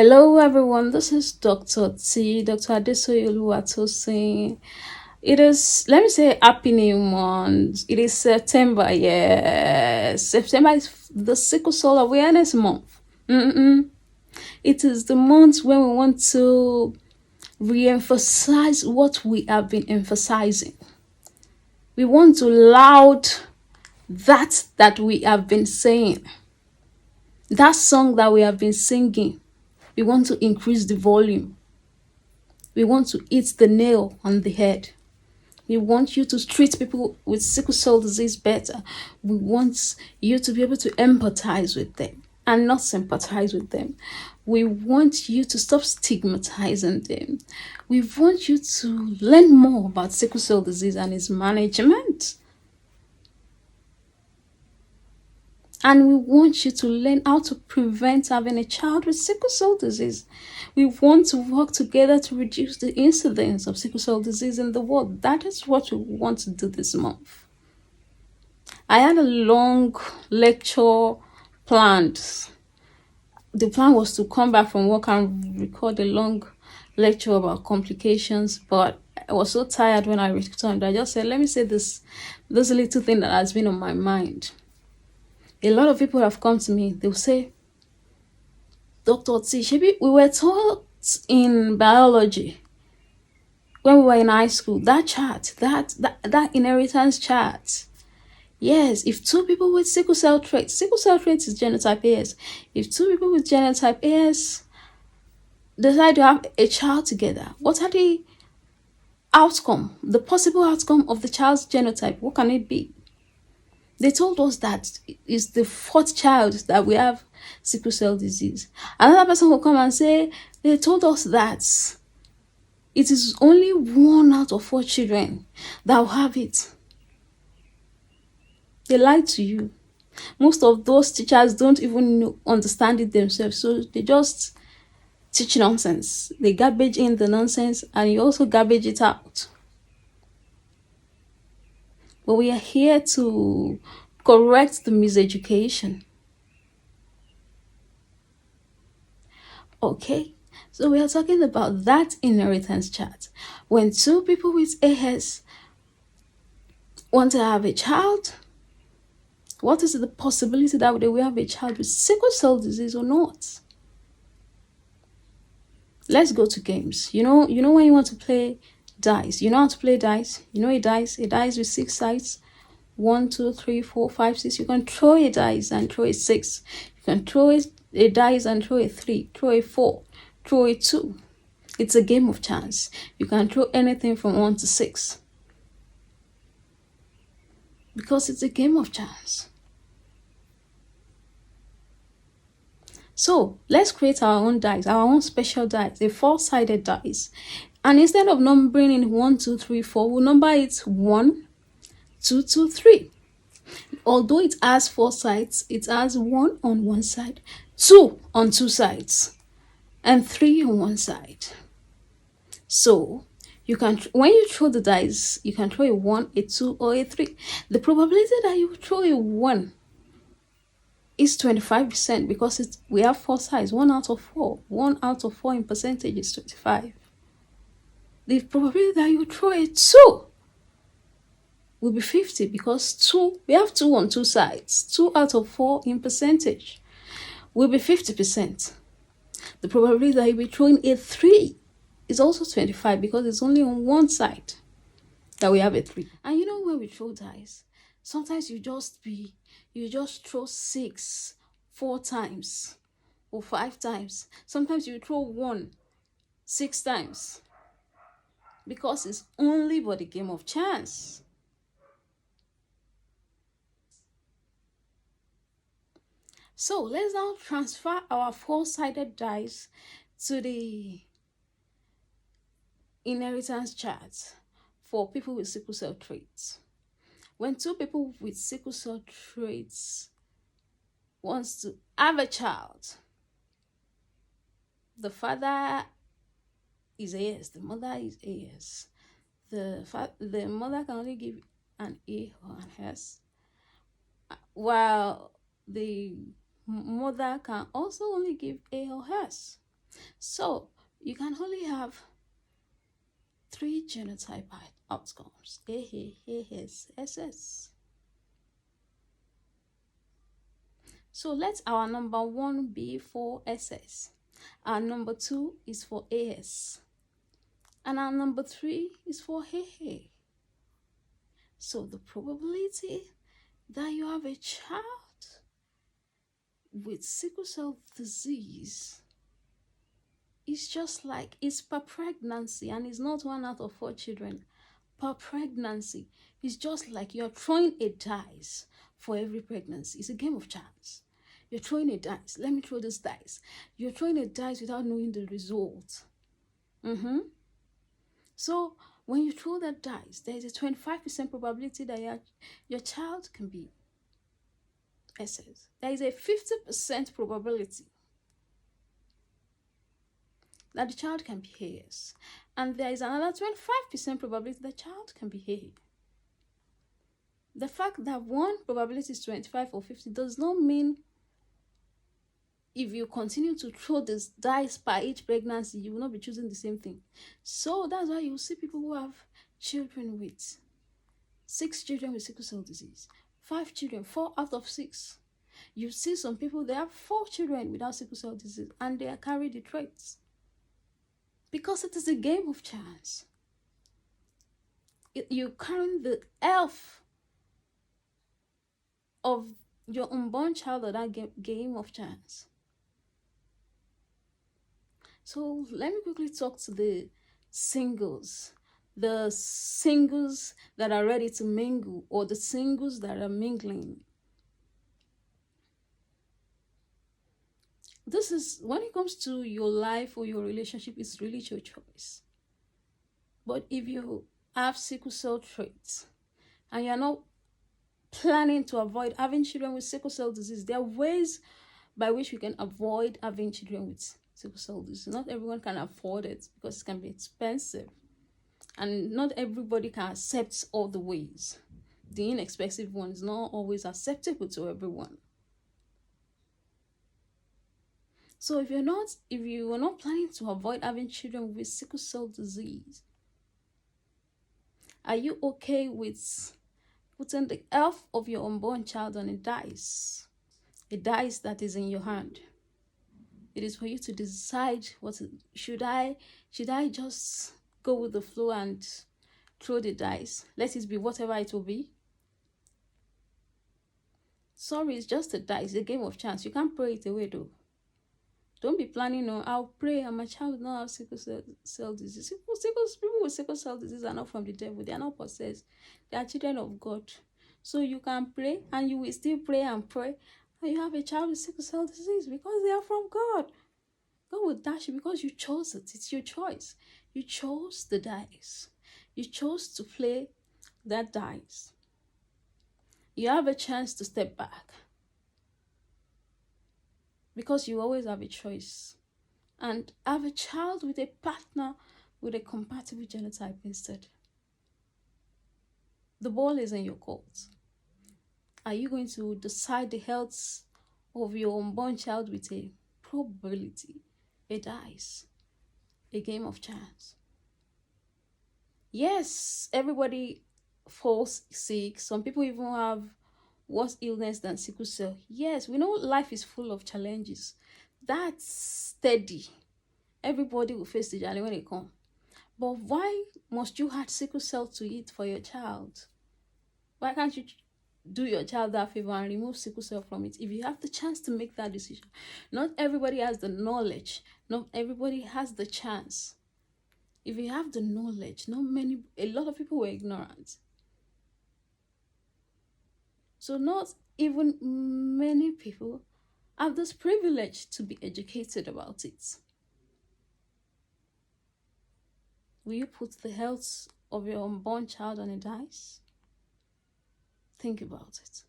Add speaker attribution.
Speaker 1: Hello, everyone. This is Dr. Adesoye Oluwatosin. It is, let me say, happy new month. It is September, yes. September is the Sickle Cell Awareness Month. It is the month when we want to re-emphasize what we have been emphasizing. We want to loud that we have been saying. That song that we have been singing. We want to increase the volume. We want to hit the nail on the head. We want you to treat people with sickle cell disease better. We want you to be able to empathize with them and not sympathize with them. We want you to stop stigmatizing them. We want you to learn more about sickle cell disease and its management. And we want you to learn how to prevent having a child with sickle cell disease. We want to work together to reduce the incidence of sickle cell disease in the world. That is what we want to do this month. I had a long lecture planned. The plan was to come back from work and record a long lecture about complications, but I was so tired when I returned. I just said, let me say this little thing that has been on my mind. A lot of people have come to me. They'll say, Dr. T, Shebi, we were taught in biology when we were in high school, that chart, that inheritance chart. Yes, if two people with sickle cell traits is genotype AS. If two people with genotype AS decide to have a child together, what are the possible outcome of the child's genotype? What can it be? They told us that it's the fourth child that we have sickle cell disease. Another person will come and say, they told us that it is only 1 out of 4 children that will have it. They lied to you. Most of those teachers don't even understand it themselves, so they just teach nonsense. They garbage in the nonsense and you also garbage it out. But we are here to correct the miseducation. Okay, so we are talking about that inheritance chart. When two people with AS want to have a child, what is the possibility that they will have a child with sickle cell disease or not? Let's go to games. You know when you want to play dice. You know how to play dice. You know a dice with 6 sides. 1, 2, 3, 4, 5, 6. You can throw a dice and throw a 6. You can throw a dice and throw a 3, throw a 4, throw a 2. It's a game of chance. You can throw anything from 1 to 6. Because it's a game of chance. So let's create our own dice, our own special dice, a 4-sided dice. And instead of numbering in 1, 2, 3, 4, we'll number it 1, 2, 2, 3. Although it has 4 sides, it has 1 on one side, 2 on 2 sides, and 3 on one side. So you can, when you throw the dice, you can throw a 1, a 2, or a 3. The probability that you throw a 1 is 25% because we have 4 sides, 1 out of 4. 1 out of 4 in percentage is 25. The probability that you throw a 2 will be 50 because we have 2 on 2 sides. 2 out of 4 in percentage will be 50%. The probability that you'll be throwing a 3 is also 25 because it's only on one side that we have a 3. And you know when we throw dice, sometimes you just throw 6 4 times or 5 times. Sometimes you throw 1 6 times because it's only but a game of chance. So let's now transfer our 4-sided dice to the inheritance chart for people with sickle cell traits. When two people with sickle cell traits wants to have a child, the father is AS, the mother is AS. The mother can only give an A or an S, while the mother can also only give A or S. So you can only have 3 genotype outcomes: A, S, SS. So let our number 1 be for SS. Our number 2 is for AS. And our number 3 is for AA. So the probability that you have a child with sickle cell disease is just like, it's per pregnancy, and it's not 1 out of 4 children. Per pregnancy, it's just like you're throwing a dice for every pregnancy. It's a game of chance. You're throwing a dice. Let me throw this dice. You're throwing a dice without knowing the result. So when you throw that dice, there is a 25% probability that your child can be SS. There is a 50% probability that the child can be AS. And there is another 25% probability that the child can be AA. The fact that one probability is 25 or 50 does not mean if you continue to throw this dice by each pregnancy, you will not be choosing the same thing. So that's why you see people who have children with 6 children with sickle cell disease, 5 children, 4 out of 6. You see some people, they have 4 children without sickle cell disease and they carry the traits. Because it is a game of chance. You're carrying the elf of your unborn child of that game of chance. So let me quickly talk to the singles that are ready to mingle, or the singles that are mingling. This is, when it comes to your life or your relationship, it's really your choice. But if you have sickle cell traits and you're not planning to avoid having children with sickle cell disease, there are ways by which we can avoid having children with sickle cell disease. Not everyone can afford it because it can be expensive, and not everybody can accept all the ways. The inexpensive one is not always acceptable to everyone. So if you are not planning to avoid having children with sickle cell disease, are you okay with putting the health of your unborn child on a dice that is in your hand? It is for you to decide should I just go with the flow and throw the dice, let it be whatever it will be? Sorry, it's just a dice, a game of chance. You can't pray it away though. Don't be planning, no, I'll pray and my child will not have sickle cell disease. People with sickle cell disease are not from the devil. They are not possessed. They are children of God. So you can pray and you will still pray and pray, and you have a child with sickle cell disease because they are from God. God will dash you because you chose it. It's your choice. You chose the dice. You chose to play that dice. You have a chance to step back, because you always have a choice, and have a child with a partner with a compatible genotype instead. The ball is in your court. Are you going to decide the health of your unborn child with a probability, a dice, a game of chance? Yes, everybody falls sick. Some people even have worse illness than sickle cell. Yes, we know life is full of challenges. That's steady. Everybody will face the challenge when they come. But why must you add sickle cell to it for your child? Why can't you do your child that favor and remove sickle cell from it if you have the chance to make that decision? Not everybody has the knowledge. Not everybody has the chance. If you have the knowledge, a lot of people were ignorant. So not even many people have this privilege to be educated about it. Will you put the health of your unborn child on a dice? Think about it.